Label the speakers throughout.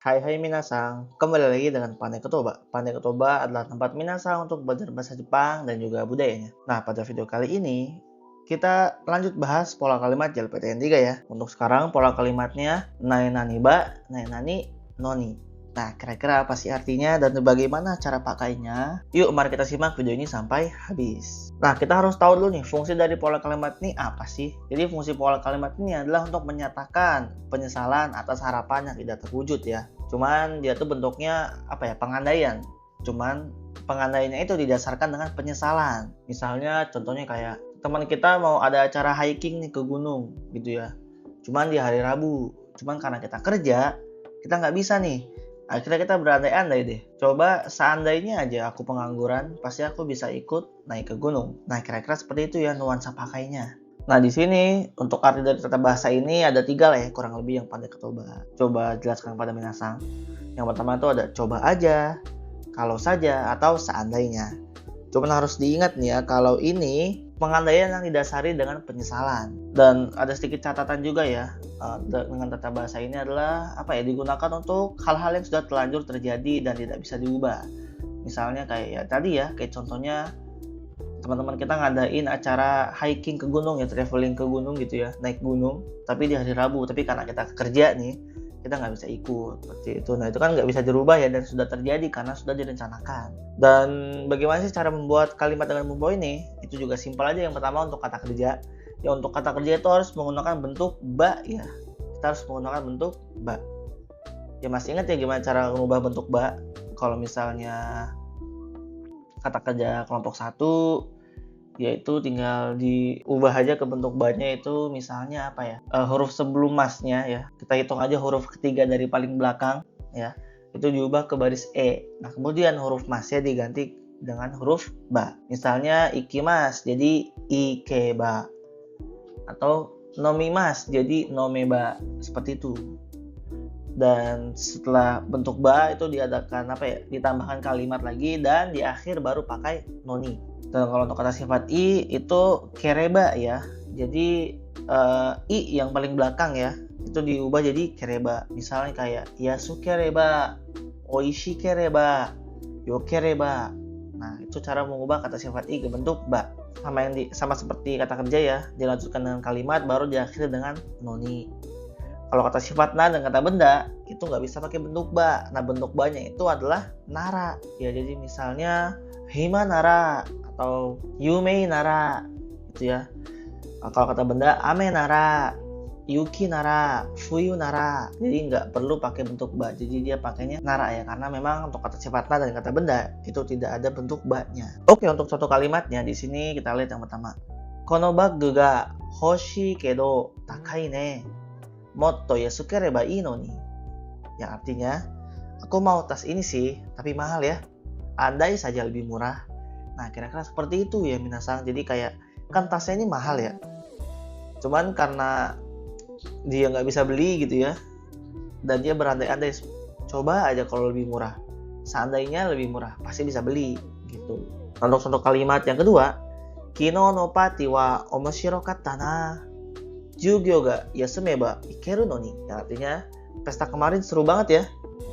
Speaker 1: Hai hai minasang, kembali lagi dengan Pandai Kotoba. Pandai Kotoba adalah tempat minasang untuk belajar bahasa Jepang dan juga budayanya. Nah, pada video kali ini, kita lanjut bahas pola kalimat JLPTN 3 ya. Untuk sekarang pola kalimatnya nae nani ba, nae nani noni. Nah, kira-kira apa sih artinya dan bagaimana cara pakainya? Yuk, mari kita simak video ini sampai habis. Nah, kita harus tahu dulu nih, fungsi dari pola kalimat ini apa sih? Jadi, fungsi pola kalimat ini adalah untuk menyatakan penyesalan atas harapan yang tidak terwujud ya. Cuman dia tuh bentuknya pengandaian. Cuman pengandaiannya itu didasarkan dengan penyesalan. Misalnya contohnya kayak teman kita mau ada acara hiking nih ke gunung gitu ya. Cuman di hari Rabu. Cuman karena kita kerja, kita nggak bisa nih. Akhirnya kita berandai-andai deh. Coba seandainya aja aku pengangguran, pasti aku bisa ikut naik ke gunung. Nah, kira-kira seperti itu ya nuansa pakainya. Nah, di sini untuk arti dari tata bahasa ini ada 3 lah ya, kurang lebih yang Pandai Kotoba. Coba jelaskan pada minasang. Yang pertama itu ada coba aja, kalau saja, atau seandainya. Cuman harus diingat nih ya, kalau ini pengandaian yang didasari dengan penyesalan. Dan ada sedikit catatan juga ya, dengan tata bahasa ini adalah digunakan untuk hal-hal yang sudah terlanjur terjadi dan tidak bisa diubah. Misalnya kayak ya tadi ya, kayak contohnya teman-teman kita ngadain acara hiking ke gunung ya, traveling ke gunung gitu ya, naik gunung, tapi di hari Rabu, tapi karena kita kerja nih, kita nggak bisa ikut, seperti itu. Nah, itu kan nggak bisa dirubah ya, dan sudah terjadi karena sudah direncanakan. Dan bagaimana sih cara membuat kalimat dengan membawa ini? Itu juga simpel aja. Yang pertama untuk kata kerja. Ya, untuk kata kerja itu harus menggunakan bentuk ba ya. Kita harus menggunakan bentuk ba. Ya, masih ingat ya gimana cara mengubah bentuk ba? Kalau misalnya kata kerja kelompok 1, yaitu tinggal diubah aja ke bentuk ba-nya itu misalnya huruf sebelum masnya ya. Kita hitung aja huruf ketiga dari paling belakang ya. Itu diubah ke baris E. Nah, kemudian huruf masnya diganti dengan huruf ba. Misalnya ikimas jadi ikeba. Atau nomimas jadi nomeba. Seperti itu. Dan setelah bentuk ba itu diadakan ditambahkan kalimat lagi, dan di akhir baru pakai noni. Dan kalau untuk kata sifat i itu kereba ya. Jadi i yang paling belakang ya, itu diubah jadi kereba. Misalnya kayak yasukereba, oishikereba, yokereba. Nah, itu cara mengubah kata sifat i ke bentuk ba. Sama seperti kata kerja ya, dilanjutkan dengan kalimat baru diakhiri dengan noni. Kalau kata sifat na dan kata benda itu nggak bisa pakai bentuk ba. Nah, bentuk ba-nya itu adalah nara. Ya, jadi misalnya hima nara atau yume nara gitu ya. Kalau kata benda ame nara, yuki nara, fuyu nara. Jadi nggak perlu pakai bentuk ba. Jadi dia pakainya nara ya, karena memang untuk kata sifat na dan kata benda itu tidak ada bentuk ba-nya. Oke, untuk contoh kalimatnya di sini kita lihat yang pertama. Kono bagu ga hoshi kedo takai ne. Motto yasukereba ino ni. Yang artinya, aku mau tas ini sih, tapi mahal ya. Andai saja lebih murah. Nah, kira-kira seperti itu ya minasang. Jadi kayak, kan tasnya ini mahal ya. Cuman karena dia nggak bisa beli gitu ya, dan dia berandai-andai, coba aja kalau lebih murah. Seandainya lebih murah, pasti bisa beli gitu. Untuk contoh kalimat yang kedua, Kino no pati wa omoshirokata na. Jugyo ga yasumeba ikeru no ni. Yang artinya, pesta kemarin seru banget ya.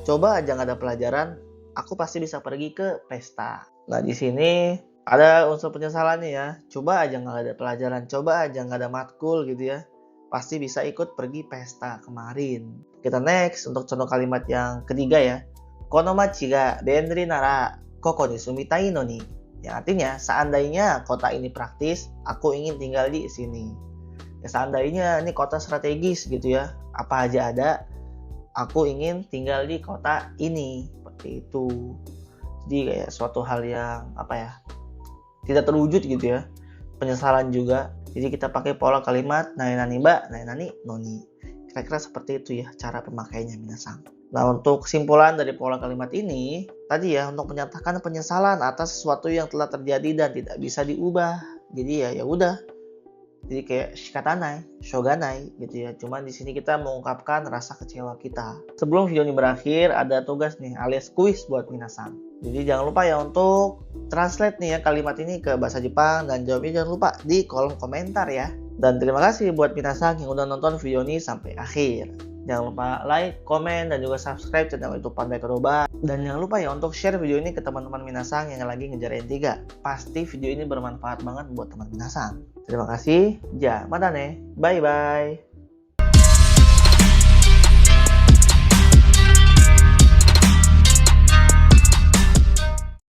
Speaker 1: Coba aja nggak ada pelajaran, aku pasti bisa pergi ke pesta. Nah, di sini ada unsur penyesalannya ya. Coba aja nggak ada pelajaran, coba aja nggak ada matkul gitu ya. Pasti bisa ikut pergi pesta kemarin. Kita next untuk contoh kalimat yang ketiga ya. Kono machi ga benri nara koko ni sumitai no ni. Yang artinya, seandainya kota ini praktis, aku ingin tinggal di sini. Ya, seandainya ini kota strategis gitu ya, apa aja ada, aku ingin tinggal di kota ini, seperti itu. Jadi kayak suatu hal yang tidak terwujud gitu ya, penyesalan juga. Jadi kita pakai pola kalimat nae nani ba, nae nani noni. Kira-kira seperti itu ya cara pemakainya minasang. Nah, untuk kesimpulan dari pola kalimat ini tadi ya, untuk menyatakan penyesalan atas sesuatu yang telah terjadi dan tidak bisa diubah. Jadi ya udah. Jadi kayak shikatanai, shoganai gitu ya. Cuman di sini kita mengungkapkan rasa kecewa kita. Sebelum video ini berakhir, ada tugas nih alias kuis buat minasang. Jadi jangan lupa ya untuk translate nih ya kalimat ini ke bahasa Jepang, dan jawabnya jangan lupa di kolom komentar ya. Dan terima kasih buat minasang yang udah nonton video ini sampai akhir. Jangan lupa like, komen, dan juga subscribe channel YouTube Pandai Kodoba. Dan jangan lupa ya untuk share video ini ke teman-teman minasang yang lagi ngejar N3. Pasti video ini bermanfaat banget buat teman minasang. Terima kasih. Ja, mata ne. Bye-bye.